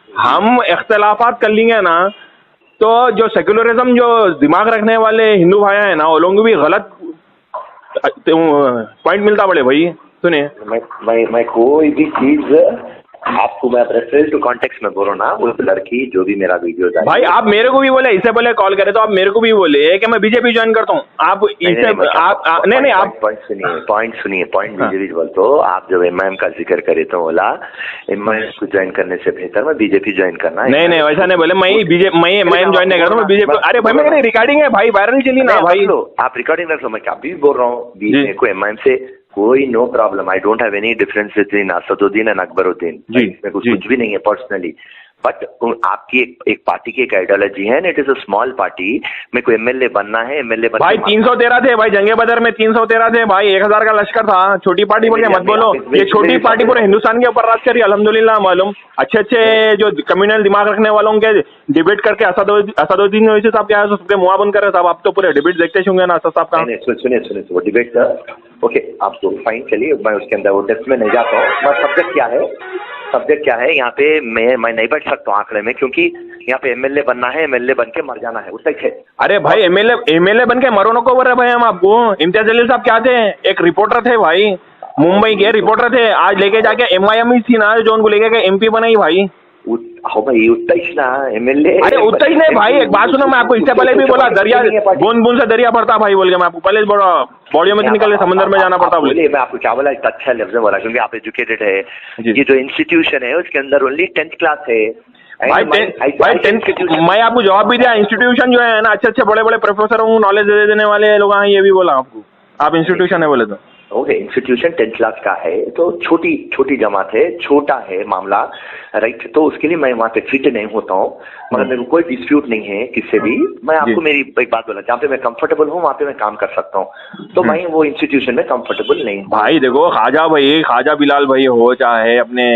हम इख्तलाफात कर लेंगे ना तो जो सेक्युलरिज्म जो दिमाग रखने वाले हिंदू भाई है ना वो लोग भी गलत पॉइंट मिलता बड़े भाई। सुने मैं कोई भी चीज आपको मैं रेफरेंस टू कॉन्टेक्स्ट में बोलो ना, वो लड़की जो भी मेरा वीडियो भाई आप मेरे को भी बोले, इससे पहले कॉल करे तो आप मेरे को भी बोले कि मैं बीजेपी ज्वाइन करता हूँ, आप इससे नहीं आप पॉइंट सुनिए बीजेपी बोल तो आप जब एमआईएम का जिक्र करे तो बोला एमआईएम को ज्वाइन करने से बेहतर मैं बीजेपी ज्वाइन करना है। नहीं वैसा नहीं बोले, मैं एमआईएम ज्वाइन नहीं करता हूँ, मैं बीजेपी। अरे भाई मेरी रिकॉर्डिंग है भाई, वायरल चली ना भाई, आप रिकॉर्डिंग रख लो, मैं अभी बोल रहा हूँ बीजेपी को एमआईएम से कोई no problem, I don't have any difference between Asaduddin and Akbaruddin, मेरे को कुछ भी नहीं है पर्सनली, बट आपकी एक पार्टी की एक आइडियोलॉजी है, it is a small party, मेरे को एमएलए बनना है, एमएलए बनना भाई 313 थे भाई, जंगे बदर में 313 थे भाई, 1000 का लश्कर था, छोटी पार्टी बोल के मत बोलो, ये छोटी पार्टी पूरे हिंदुस्तान के ऊपर राज करी अल्हम्दुलिल्लाह। मालूम अच्छे जो कम्युनल दिमाग रखने वालों के डिबेट करके असदुद्दीन ओवैसी साहब क्या है सबके मुआ बंद कर रहे साहब, आप तो पूरे डिबेट देखते होंगे ना असद साहब का। सुनिए वो डिबेट ओके आपको फाइन, चलिए मैं उसके अंदर वो डेप्थ में नहीं जाता हूँ, बस सब्जेक्ट क्या है यहाँ पे मैं नहीं बैठ सकता हूँ आंकड़े में, क्योंकि यहाँ पे एमएलए बनना है, एमएलए बन के मर जाना है, उतना ही है। अरे भाई एमएलए बन के मरो नको बोल रहे भाई हम आपको। इम्तियाज जलील साहब क्या थे, एक रिपोर्टर थे भाई, मुंबई के रिपोर्टर थे, आज लेके जाके एमआईएम ही थी ना जो उनको लेके गए एमपी बनाई भाई। भाई उतना ही ना एमएलए, अरे उतना ही नहीं भाई, एक बात सुनो मैं आपको इससे पहले भी बोला, दरिया बूंद बूंद से दरिया भरता भाई बोल के, मैं आपको पहले बोला बॉडियों में निकल समंदर में जाना पड़ता बोले। मैं आपको क्या बोला, एक अच्छा लफ्ज बोला क्योंकि आप एजुकेटेड है, ये जो इंस्टीट्यूशन है उसके अंदर ओनली 10th क्लास है भाई 10th, मैं आपको जवाब भी दिया, इंस्टीट्यूशन जो है ना अच्छे बड़े प्रोफेसरों को नॉलेज दे देने वाले लोग हैं, ये भी बोला आपको, आप इंस्टीट्यूशन है बोले तो ओके। इंस्टीट्यूशन 10th क्लास का है तो छोटी जमात है, छोटा है मामला, राइट, तो उसके लिए मैं वहाँ पे फिट नहीं होता हूँ, मगर मेरे को कोई डिस्प्यूट नहीं है किससे भी, मैं आपको मेरी एक बात बोला, जहाँ पे मैं कंफर्टेबल हूँ वहाँ पे मैं काम कर सकता हूँ, तो मैं वो इंस्टीट्यूशन में कंफर्टेबल नहीं हूँ। भाई देखो ख्वाजा बिलाल भाई हो चाहे अपने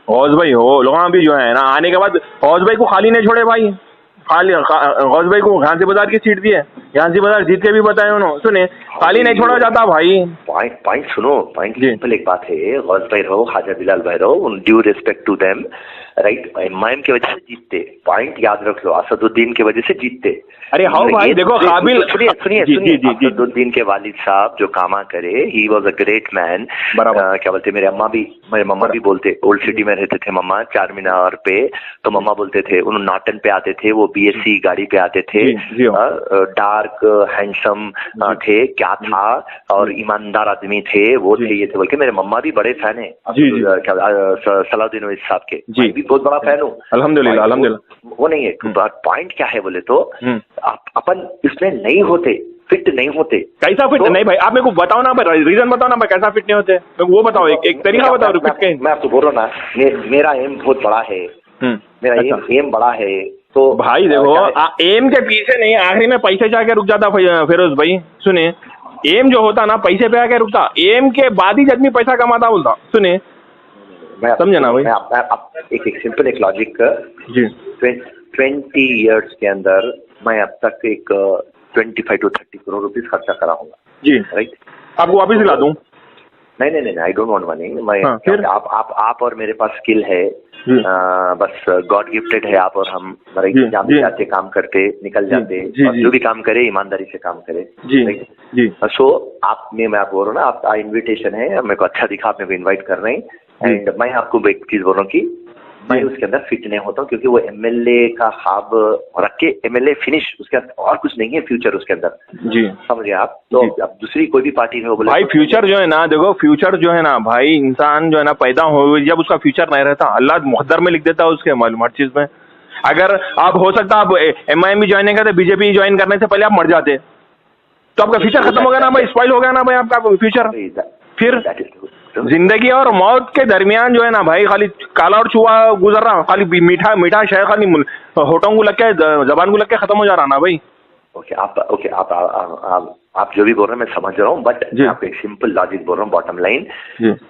गौस भाई हो, लोग भी जो है ना आने के बाद गौस भाई को खाली नहीं छोड़े भाई, खाली गौस भाई को झांसी बाजार की सीट दी है, झांसी बाजार जीत के भी बताए उन्होंने, सुने खाली नहीं छोड़ा जाता भाई। पॉइंट सुनो, पॉइंट सिंपल एक बात है, गौस भाई रहो, ख्वाजा बिलाल भाई रहो, due respect to them, right, MIM की वजह से जीतते, पॉइंट याद रख लो, असदुद्दीन की वजह से जीतते। अरे हाँ भाई देखो काबिल, सुनिए असदुद्दीन के वालिद साहब जो कामा करे, he was a great man, क्या बोलते, मेरे मम्मा भी बोलते, ओल्ड सिटी में रहते थे मम्मा, चार मीनार पे, तो मम्मा बोलते थे उन्होंने नॉटन पे आते थे, वो बीएससी गाड़ी पे आते थे, डार्क हैंडसम थे, क्या था, और ईमानदार आदमी थे, वो थे ये थे बोल के, मेरे मम्मा भी बड़े फैन है सलाउद्दीन ओवैसी साहब के, मैं भी बहुत बड़ा फैन हूँ अल्हम्दुलिल्लाह। वो नहीं है, पॉइंट क्या है बोले तो अपन इसमें नहीं होते, फिट नहीं होते। कैसा फिट नहीं भाई, आप मेरे को बताओ ना, रीजन बताओ ना, कैसा फिट नहीं होते, वो बताओ, एक तरीका बताओ फिट के। मैं आपको बोल रहा हूँ ना, मेरा एम बहुत बड़ा है, मेरा एम बड़ा है, तो भाई देखो एम के पीछे नहीं, आखिरी में पैसे जाके रुक जाता फिरोज भाई। सुने एम जो होता ना पैसे पे आके रुकता, एम के बाद ही आदमी पैसा कमाता बोलता। सुने समझे ना भाई, एक सिंपल एक लॉजिक जी, 20 इयर्स के अंदर मैं अब तक एक 25 to 30 करोड़ रुपीस खर्चा करा हूँ जी, राइट, आपको वापिस दिला दूं? नहीं, आई डोंट वांट मनी, मैं फिर आप और मेरे पास स्किल है, बस गॉड गिफ्टेड है आप और हम, जहाँ भी जाते काम करते निकल जाते, जो भी काम करे ईमानदारी से काम करे जी। सो आप मैं आपको बोल रहा हूँ ना, आपका इन्विटेशन है, मेरे को अच्छा दिखा, आप मेरे को इन्वाइट कर रहे हैं, एंड मैं आपको एक चीज बोल रहा हूँ कि मैं उसके अंदर फिट नहीं होता हूँ, क्योंकि वो एमएलए का ख्वाब रख के एमएलए फिनिश, उसके अंदर और कुछ नहीं है फ्यूचर उसके अंदर जी, समझिए आप। तो अब दूसरी कोई भी पार्टी में हो बोले भाई फ्यूचर जो है ना, देखो फ्यूचर जो है ना भाई, इंसान जो है ना पैदा हो जब उसका फ्यूचर नहीं रहता, अल्लाह मुक़द्दर में लिख देता है उसके मालूम हर चीज में। अगर आप हो सकता आप एमआईएम ज्वाइन करते, बीजेपी ज्वाइन करने से पहले आप मर जाते, तो आपका फ्यूचर खत्म हो गया ना भाई, स्पॉइल हो गया ना भाई आपका फ्यूचर। फिर जिंदगी और मौत के दरमियान जो है ना भाई, खाली काला और चूहा गुजर रहा, खाली मीठा शहर खाली होठों को लग के, जबान को लग के खत्म हो जा रहा ना भाई। ओके आप जो भी बोल रहे हैं मैं समझ रहा हूँ, बट मैं आपको एक सिंपल लॉजिक बोल रहा हूँ। बॉटम लाइन,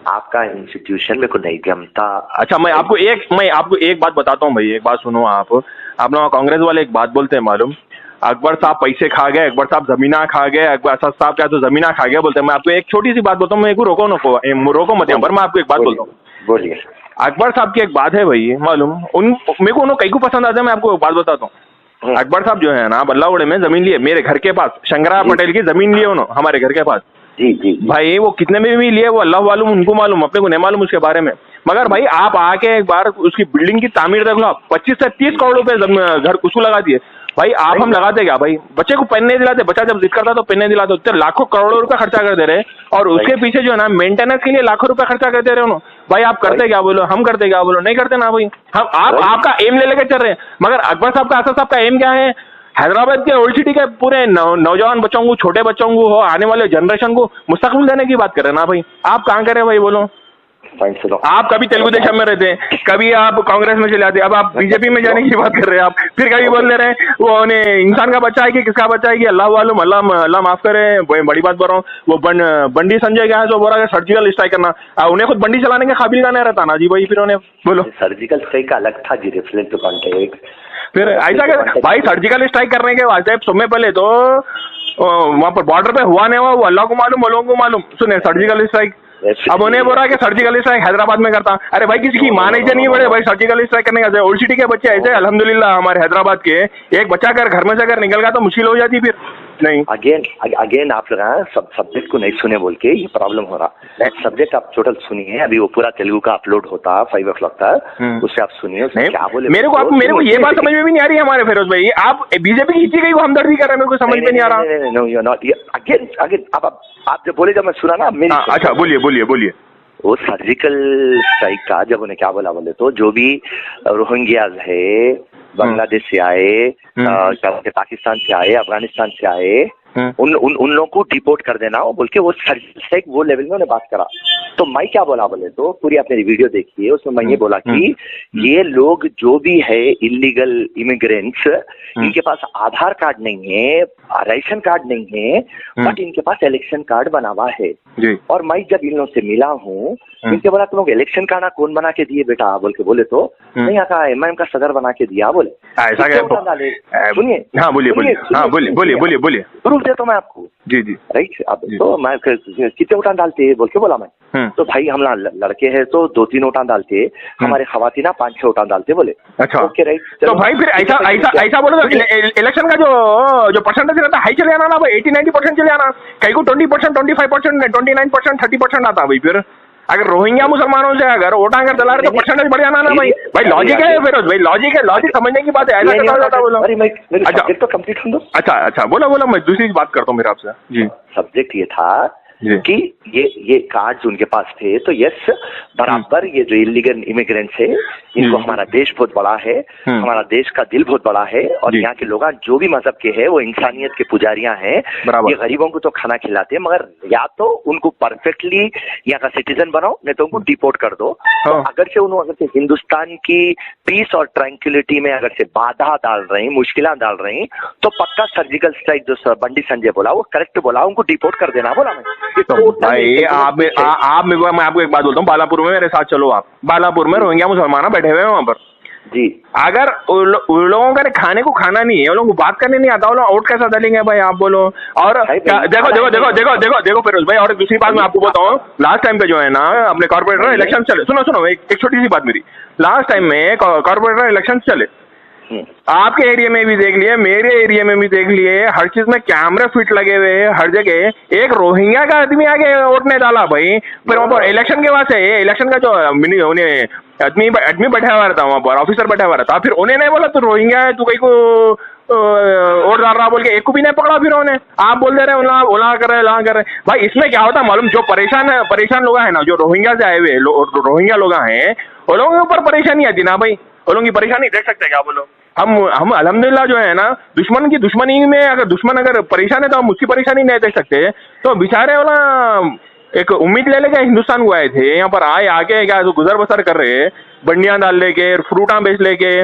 आपका इंस्टीट्यूशन मेरे को नहीं जमता। अच्छा, मैं आपको एक बात बताता हूँ भाई, एक बात सुनो। आप लोग कांग्रेस वाले एक बात बोलते हैं मालूम, अकबर साहब पैसे खा गए, अकबर साहब जमीना खा गए, अकबर साहब क्या तो जमीना खा गए बोलते हैं। मैं आपको एक छोटी सी बात बोलता हूँ, मेरे को रोको मत यहाँ पर। मैं आपको एक बात बोलता हूँ, बोलिए। अकबर साहब की एक बात है भाई मालूम, मेरे को कई को पसंद आता है। मैं आपको एक बात बताता हूँ, अकबर साहब जो है ना बल्लावड़े में जमीन लिए, मेरे घर के पास शंकरा पटेल की जमीन लिए उन्होंने हमारे घर के पास। जी भाई वो कितने में भी लिए वो अल्लाह मालूम, उनको मालूम, अपने को नहीं मालूम उसके बारे में। मगर भाई आप आके एक बार उसकी बिल्डिंग की तामीर देख लो, 25 से 30 करोड़ रुपए घर उसको लगा दिए। भाई आप हम लगाते क्या भाई? बच्चे को पेन नहीं दिलाते, बच्चा जब जिद करता तो पेन नहीं दिलाते, तो लाखों करोड़ों रुपए खर्चा कर दे रहे, और उसके पीछे जो है ना मेंटेनेंस के लिए लाखों रुपए खर्चा कर दे रहे हो। भाई आप करते क्या बोलो, हम करते क्या बोलो, नहीं करते ना भाई। हम आपका एम ले लेके चल रहे हैं, मगर अकबर साहब का, असद साहब का एम क्या है? हैदराबाद के ओल्ड सिटी के पूरे नौजवान बच्चों को, छोटे बच्चों को हो, आने वाले जनरेशन को मुस्तकबिल देने की बात कर रहे हैं ना भाई। आप कहाँ करे भाई बोलो? आप कभी तेलुगु देशम में रहते हैं, कभी आप कांग्रेस में चले आते, अब आप बीजेपी में जाने की बात कर रहे हैं। आप फिर कभी बोल दे रहे हैं वो इंसान का बच्चा है कि किसका बच्चा है कि अल्लाह वालूम, अल्लाह माफ करे। बड़ी बात बोल रहा हूँ, वो बंडी संजय क्या है जो बोल रहा है सर्जिकल स्ट्राइक करना, उन्हें खुद बंडी चलाने के काबिल का नहीं रहता ना जी भाई। फिर उन्हें बोलो सर्जिकल स्ट्राइक का अलग था जी, रिफ्लेक्ट कॉन्टेक्स्ट। फिर ऐसा कर भाई, सर्जिकल स्ट्राइक करने के वास्ते समय पहले तो वहां पर बॉर्डर पे हुआ नहीं हुआ वो अल्लाह को मालूम, लोगों को मालूम। सुने सर्जिकल स्ट्राइक, अब उन्हें बोल रहा है कि सर्जिकल स्ट्राइक हैदराबाद में करता। अरे भाई किसी की माँ नहीं बड़े भाई, सर्जिकल स्ट्राइक करने का। ओल्ड सिटी के बच्चे ऐसे अल्हम्दुलिल्लाह हमारे हैदराबाद के, एक बच्चा अगर घर में से अगर निकल गया तो मुश्किल हो जाती फिर। नहीं अगेन आप लोग सब्जेक्ट को नहीं सुने बोल के ये प्रॉब्लम हो रहा। सब्जेक्ट आप टोटल सुनिए, अभी वो पूरा तेलुगु का अपलोड होता 5 o'clock तक, उससे आप सुनिए क्या बोले। मेरे को ये बात समझ में भी नहीं आ रही है हमारे फिरोज भाई, आप बीजेपी की इसी गई वो हमदर्दी कर रहे हैं, मेरे को समझ में नहीं आ रहा। अगेन आप जब बोले, जब मैं सुना ना अच्छा बोलिए। वो सर्जिकल स्ट्राइक का जब उन्हें क्या बोला बोले तो, जो भी रोहिंग्याज है, बांग्लादेश से आए, पाकिस्तान से आए, अफगानिस्तान से आए, उन लोगों को डिपोर्ट कर देना बोल के वो सर्जिकल स्ट्राइक वो लेवल में उन्हें बात करा। तो मैं क्या बोला बोले तो, पूरी आप मेरी वीडियो देखिए, उसमें मैं ये बोला कि ये लोग जो भी है इलीगल इमिग्रेंट्स, इनके पास आधार कार्ड नहीं है, राशन कार्ड नहीं है, बट इनके पास इलेक्शन कार्ड बना हुआ है। और मैं जब इन लोगों से मिला हूँ, इनके बोला तुम लोग इलेक्शन कार्ड कौन बना के दिए बेटा बोल के बोले तो, नहीं आता एमआईएम का सदर बना के दिया बोले। सुनिए, हाँ बोलिए प्रूफ देता हूँ मैं आपको। जी राइट। अब तो मैं कितने उठान डालते बोल के बोला मैं, तो भाई हम लड़के हैं तो 2-3 उठान डालते, हमारे खवातीना 5-6 उठान डालते बोले। अच्छा ओके राइट। तो भाई फिर ऐसा बोलो, इलेक्शन का जो परसेंटेज रहता है हाई चले आना ना भाई, 80-90% चले आना, कहीं को 20%, 25%, 29%, 30% आता भाई। फिर अगर रोहिंग्या मुसलमानों से अगर वोट अगर दला रहे तो परसेंटेज बढ़ जाना ना भाई। लॉजिक है फिर भाई, लॉजिक समझने की बात है। ऐसा कैसा जाता बोलो। सब्जेक्ट तो कंप्लीट हो दो। अच्छा बोलो मैं दूसरी बात करता हूँ मेरे आपसे जी। सब्जेक्ट ये था कि ये कार्ड्स उनके पास थे, तो यस बराबर ये जो इलीगल इमिग्रेंट्स है, इनको हमारा देश बहुत बड़ा है, हमारा देश का दिल बहुत बड़ा है, और यहाँ के लोग जो भी मजहब के हैं वो इंसानियत के पुजारियां हैं। ये गरीबों को तो खाना खिलाते हैं, मगर या तो उनको परफेक्टली यहाँ का सिटीजन बनाओ, नहीं तो उनको डिपोर्ट कर दो। तो अगर से हिंदुस्तान की पीस और ट्रैंक्विलिटी में अगर से बाधा डाल रहे हैं, मुश्किल डाल रहे हैं, तो पक्का सर्जिकल स्ट्राइक जो बंडी संजय बोला वो करेक्ट बोला, उनको डिपोर्ट कर देना बोला मैं। तो भाई मैं आपको एक बात बोलता हूँ, बालापुर में मेरे साथ चलो आप। बालापुर में रोहिंग्या मुसलमान बैठे हुए हैं वहां पर जी। अगर उन लोगों का खाने को खाना नहीं है, उन लोगों को बात करने नहीं आता, वो लोग आउट कैसा डालेंगे भाई आप बोलो। और देखो फिरोज भाई, और दूसरी बात मैं आपको बताऊँ, लास्ट टाइम पे जो है ना अपने कॉर्पोरेटर इलेक्शन चले, सुनो एक छोटी सी बात मेरी, लास्ट टाइम में कॉर्पोरेटर इलेक्शन चले, आपके एरिया में भी देख लिए, मेरे एरिया में भी देख लिए, हर चीज में कैमरे फिट लगे हुए, हर जगह एक रोहिंग्या का आदमी आगे वोट नहीं डाला भाई। फिर वहां पर इलेक्शन के बाद से इलेक्शन का जो आदमी बैठा हुआ रहता, वहां पर ऑफिसर बैठा हुआ रहता, फिर उन्हें नहीं बोला तू रोहिंग्या है, तू कहीं को वोट डाल रहा बोल के, एक को भी नहीं पकड़ा। फिर उन्हें आप बोल दे रहे ओला कर रहे भाई। इसमें क्या होता मालूम, जो परेशान लोग हैं ना, जो रोहिंग्या से आए हुए रोहिंग्या लोग हैं, वो लोगों के ऊपर परेशानी आती ना भाई, वो लोगों की परेशानी देख सकते हैं क्या बोलो। हम अल्हम्दुलिल्लाह जो है ना, दुश्मन की दुश्मनी में अगर दुश्मन अगर परेशान है तो हम उसकी परेशानी नहीं देख सकते। तो बेचारे वाला एक उम्मीद ले लेके हिंदुस्तान को आए थे, यहाँ पर आके क्या गुजर बसर कर रहे, बंडियां डाल लेके, फ्रूटा बेच लेके,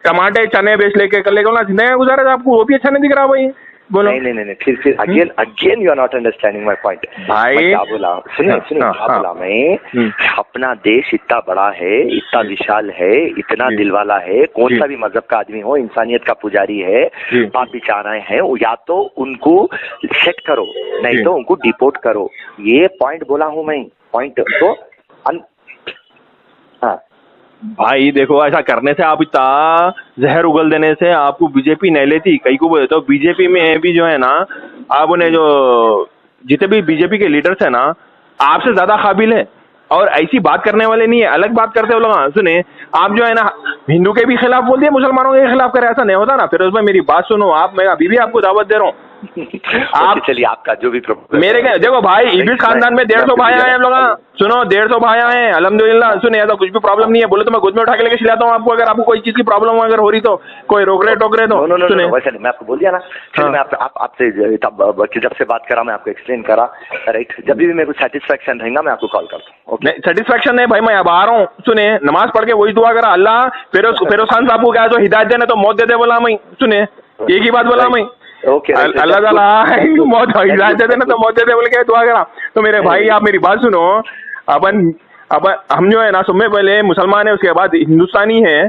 टमाटे चने बेच लेके कर लेके जिंदगी गुजारे, आपको वो भी अच्छा नहीं दिख रहा भाई। बोलो। नहीं, फिर again you are not understanding my point भाई। मैं क्या बोला, सुनिए क्या बोला मैं, अपना देश इतना बड़ा है, इतना विशाल है, इतना दिलवाला है, कौन सा भी मजहब का आदमी हो, इंसानियत का पुजारी है, पाप बिचारे हैं, या तो उनको सेट करो, नहीं तो उनको डिपोर्ट करो। ये पॉइंट बोला हूं मैं, पॉइंट तो हाँ भाई देखो, ऐसा करने से, आप इतना जहर उगल देने से आपको बीजेपी नहीं लेती। कई को बोले तो बीजेपी में भी जो है ना, आप उन्हें जो जितने भी बीजेपी के लीडर्स है ना, आपसे ज्यादा काबिल है और ऐसी बात करने वाले नहीं है। अलग बात करते हो लोग। सुने, आप जो है ना हिंदू के भी खिलाफ बोल दिए, मुसलमानों के खिलाफ करे, ऐसा नहीं होता ना। फिर उसमें मेरी बात सुनो आप, मैं अभी भी आपको दावत दे रहा हूँ। आप चलिए, आपका जो भी मेरे क्या, देखो भाई, इबिस खानदान में 150 भाई आए हम लोग। सुनो, 150 भाई आए, अल्हम्दुलिल्लाह। सुने, ऐसा कुछ भी प्रॉब्लम नहीं है, बोले तो मैं गोद में उठा के लेके खिलाता हूँ आपको। अगर आपको कोई चीज की प्रॉब्लम अगर हो रही तो, कोई रोक रहे टोक रहे तो सुने। वैसे नहीं, मैं आपको बोल दिया ना। मैं आपसे जब से बात करा, मैं आपको एक्सप्लेन करा, राइट। जब भी मेरे को सेटिस्फेक्शन रहेगा मैं आपको कॉल करता हूँ। सेटिस्फेक्शन नहीं भाई, मैं अब आ रहा हूँ। सुने, नमाज पढ़ के वही दुआ करा, अल्लाह फिरोज खान साहब को क्या तो हिदायत देने तो मौत दे दे बोला मैं। सुने, एक ही बात बोला मैं, अल्लाह ताला मौत हिदायत दे देना तो मौत दे दे बोल के दुआ करा। तो मेरे भाई, आप मेरी बात सुनो। अपन हम जो है ना, सुबह पहले मुसलमान है, उसके बाद हिंदुस्तानी है।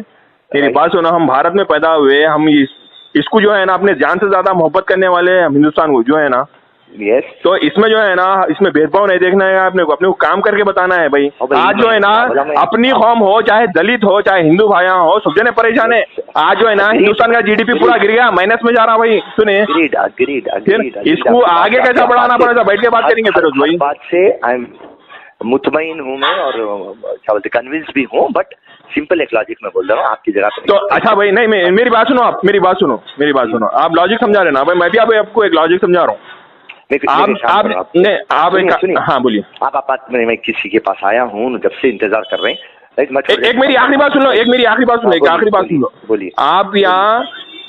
मेरी बात सुनो, हम भारत में पैदा हुए, हम इसको जो है ना अपने जान से ज्यादा मोहब्बत करने वाले हम हिंदुस्तान को जो है ना। यस। तो इसमें जो है ना, इसमें भेदभाव नहीं देखना है अपने को काम करके बताना है भाई। आज जो है ना, अपनी कौम हो, चाहे दलित हो, चाहे हिंदू भाइयां हो, सब जने परेशान है। आज जो है ना, हिंदुस्तान का जीडीपी पूरा गिर गया, माइनस में जा रहा भाई। सुने, इसको आगे कैसा बढ़ाना पड़ेगा, बैठ के बात करेंगे फिर उस भाई बात से। आई एम मुतमईन हूँ मैं, और क्या बोलते कन्विंस भी हूँ, बट सिंपल एक लॉजिक में बोल रहा हूँ आपकी जगह पे। तो अच्छा भाई, नहीं, मेरी बात सुनो, आप मेरी बात सुनो। आप लॉजिक समझा रहे ना भाई, मैं भी आपको एक लॉजिक समझा रहा हूँ। हाँ बोलिए। आप मैं किसी के पास आया हूँ, जब से इंतजार कर रहे हैं। एक मेरी आखिरी बात सुन लो, बोलिए। आप यहाँ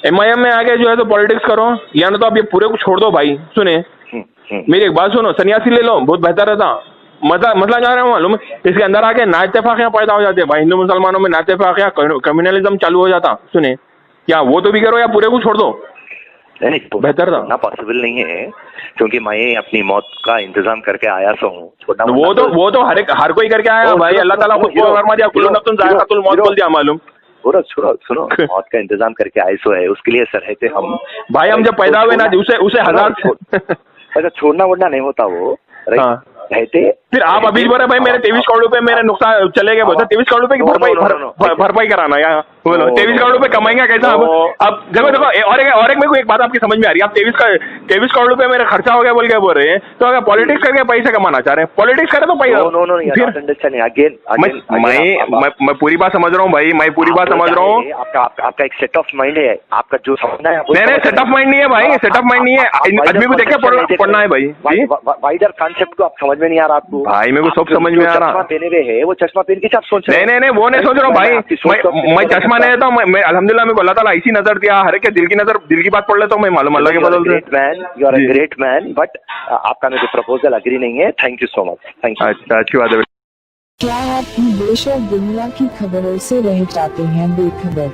MIM में आके जो है तो पॉलिटिक्स करो, या ना तो आप ये पूरे को छोड़ दो भाई। सुने, मेरी एक बात सुनो, सन्यासी ले लो, बहुत बेहतर रहता। मसला जा रहा हूँ मालूम, इसके अंदर आके नाइतफाकियां पैदा हो जाते हैं भाई। हिंदू मुसलमानों में नाइतफाकियां, कम्युनलिज्म चालू हो जाता। सुने, क्या वो तो भी करो या पूरे को छोड़ दो? नहीं, बेहतर था ना, पॉसिबल नहीं है, क्योंकि मैं अपनी मौत का इंतजाम करके आया हूँ। वो तो हर कोई करके आया भाई। अल्लाह ताला खुद को फरमा दिया, कुल्लु नफ्सिन ज़ाइक़ातुल मौत बोल दिया मालूम। सुनो, मौत का इंतजाम करके आए सो है, उसके लिए सर रहते हम भाई। हम जब पैदा हुए ना, उसे हजार ऐसा छोड़ना वोड़ना नहीं होता वो, राइट। रहते फिर आप अभी बोल रहे भाई मेरे 23 करोड़ रुपए मेरे नुकसान चले गए, बोलते 23 करोड़ रुपए की भरपाई कराना यार। बोलो 23 करोड़ रुपए कमाएंगे कैसा? अब देखो और एक मेरे को एक बात आपकी समझ में आ रही है। आप 23 करोड़ रुपए मेरे खर्चा हो गया बोल के बोल रहे हैं, तो अगर पॉलिटिक्स करके पैसे कमाना चाह रहे हैं, पॉलिटिक्स करे तो पैसा। मैं पूरी बात समझ रहा हूँ भाई, मैं पूरी बात समझ रहा हूँ। आपका एक सेट ऑफ माइंड है, आपका जो समझना है। नहीं, सेट ऑफ माइंड नहीं है भाई, सेट ऑफ माइंड नहीं है। आदमी को देखे पढ़ना है भाई। वाइडर कॉन्सेप्ट को आप समझ में नहीं आ रहा आपको भाई? मेरे को सब समझ में आ रहा। चश्मा पहने हुए है, वो चश्मा पहन के आप सोच रहे? नहीं, वो नहीं सोच रहा हूँ भाई। मैं चश्मा नहीं रहता हूँ। मैं अल्हम्दुलिल्लाह मेरे को अल्लाह ताला ऐसी नजर दिया, हर एक दिल की बात पढ़ लेता हूँ मैं, मालूम अल्लाह के बदल से। You are a great man, but आपका मेरे प्रपोजल अग्री नहीं है। Thank you so much. Thank you. अच्छा, अच्छी बात है। क्या आप भी देश और दुनिया की खबरों से रह जाते हैं बेखबर?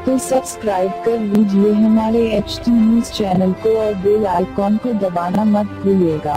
तो सब्सक्राइब कर लीजिए हमारे HT न्यूज चैनल को और बेल आइकॉन को दबाना मत भूलिएगा।